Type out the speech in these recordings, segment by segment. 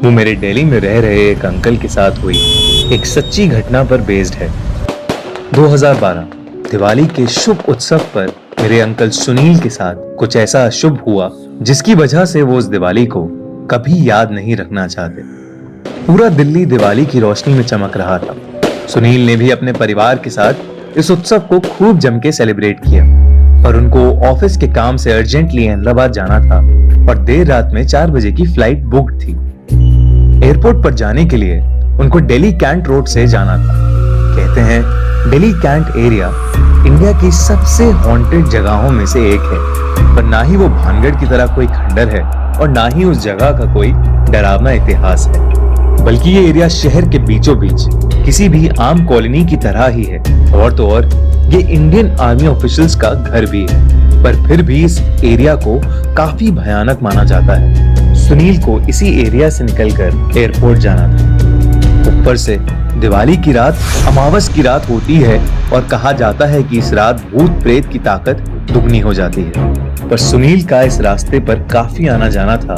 वो मेरे दिल्ली में रह रहे एक अंकल के साथ हुई एक सच्ची घटना पर बेस्ड है। 2012 दिवाली के शुभ उत्सव पर मेरे अंकल सुनील के साथ कुछ ऐसा अशुभ हुआ जिसकी वजह से वो उस दिवाली को कभी याद नहीं रखना चाहते। पूरा दिल्ली दिवाली की रोशनी में चमक रहा था। सुनील ने भी अपने परिवार के साथ इस उत्सव को खूब जम के सेलिब्रेट किया, पर उनको ऑफिस के काम से अर्जेंटली अहमदाबाद जाना था और देर रात में 4 बजे की फ्लाइट बुक थी। एयरपोर्ट पर जाने के लिए उनको दिल्ली कैंट रोड से जाना था। कहते हैं दिल्ली कैंट एरिया इंडिया की सबसे हॉन्टेड जगहों में से एक है, पर ना ही वो भानगढ़ की तरह कोई खंडर है और ना ही उस जगह का कोई डरावना इतिहास है, बल्कि ये एरिया शहर के बीचों बीच किसी भी आम कॉलोनी की तरह ही है। और तो और ये इंडियन आर्मी ऑफिशियल्स का घर भी है, पर फिर भी इस एरिया को काफी भयानक माना जाता है। सुनील को इसी एरिया से निकलकर एयरपोर्ट जाना था। ऊपर से दिवाली की रात अमावस की रात होती है और कहा जाता है कि इस रात भूत प्रेत की ताकत दुगनी हो जाती है। पर सुनील का इस रास्ते पर काफी आना जाना था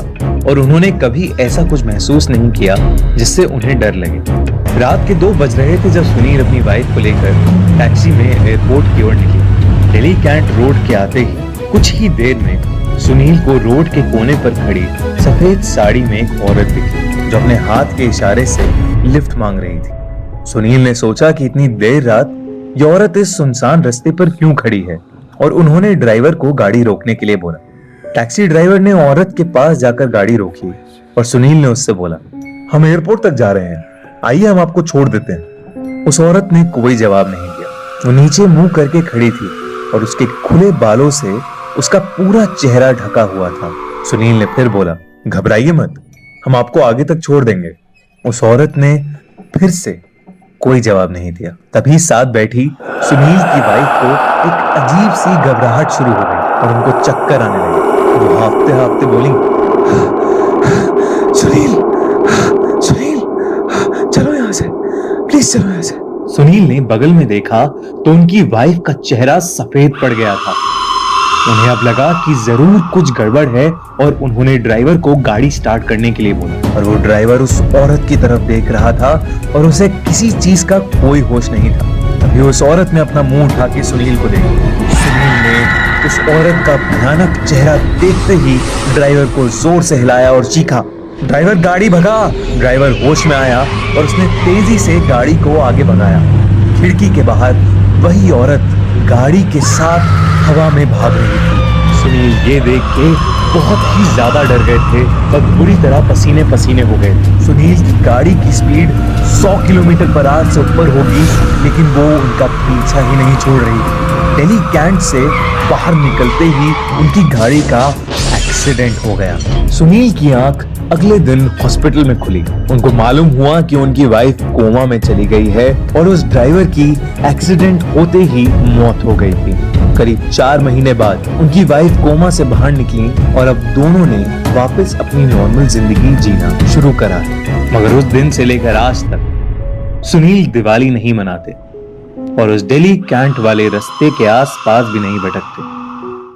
और उन्होंने कभी ऐसा कुछ महसूस नहीं किया जिससे उन्हें डर लगे। रात के 2 बज रहे थे जब सुनील अपनी वाइफ को लेकर टैक्सी में एयरपोर्ट की ओर निकले। दिल्ली कैंट रोड के आते ही कुछ ही देर में सुनील को रोड के कोने पर खड़ी सफेद साड़ी में एक औरत दिखी जो अपने हाथ के इशारे से लिफ्ट मांग रही थी। सुनील ने सोचा कि इतनी देर रात ये औरत इस सुनसान रास्ते पर क्यों खड़ी है और उन्होंने ड्राइवर को गाड़ी रोकने के लिए बोला। टैक्सी ड्राइवर ने औरत के पास जाकर गाड़ी रोकी और सुनील ने उससे बोला, हम एयरपोर्ट तक जा रहे हैं, आइए हम आपको छोड़ देते हैं। उस औरत ने कोई जवाब नहीं दिया। वो नीचे मुंह करके खड़ी थी और उसके खुले बालों से उसका पूरा चेहरा ढका हुआ था। सुनील ने फिर बोला, घबराइए मत, हम आपको आगे तक छोड़ देंगे। उस औरत ने फिर से कोई जवाब नहीं दिया। तभी साथ बैठी सुनील की वाइफ को एक अजीब सी घबराहट शुरू हो गई और उनको चक्कर आने लगे। वो हांफते हांफते बोली, सुनील सुनील चलो यहाँ से, प्लीज चलो यहाँ से। सुनील ने बगल में देखा तो उनकी वाइफ का चेहरा सफेद पड़ गया था। उन्हें अब लगा कि जरूर कुछ गड़बड़ है और उन्होंने ड्राइवर को गाड़ी स्टार्ट करने के लिए बोला, और वो ड्राइवर उस औरत की तरफ देख रहा था और उसे किसी चीज का कोई होश नहीं था। तभी उस औरत ने अपना मुंह उठा के सुनील को देखा। सुनील ने उस औरत का भयानक चेहरा देखते ही ड्राइवर को जोर से हिलाया और चीखा, ड्राइवर गाड़ी भगा। ड्राइवर होश में आया और उसने तेजी से गाड़ी को आगे भगाया। खिड़की के बाहर वही औरत गाड़ी के साथ हवा में भाग रही थी। सुनील ये देख के बहुत ही ज्यादा डर गए थे और बुरी तरह पसीने पसीने हो गए थे। सुनील की गाड़ी की स्पीड 100 किलोमीटर/आवर से ऊपर होगी, लेकिन वो उनका पीछा ही नहीं छोड़ रही थी। दिल्ली कैंट से बाहर निकलते ही उनकी गाड़ी का एक्सीडेंट हो गया। सुनील की आंख अगले दिन हॉस्पिटल में खुली। उनको मालूम हुआ कि उनकी वाइफ कोमा में चली गई है और उस ड्राइवर की एक्सीडेंट होते ही मौत हो गई थी। करीब 4 महीने बाद उनकी वाइफ कोमा से बाहर निकली और अब दोनों ने वापस अपनी नॉर्मल जिंदगी जीना शुरू करा है। मगर उस दिन से लेकर आज तक सुनील दिवाली नहीं मनाते और उस दिल्ली कैंट वाले रास्ते के आसपास भी नहीं भटकते।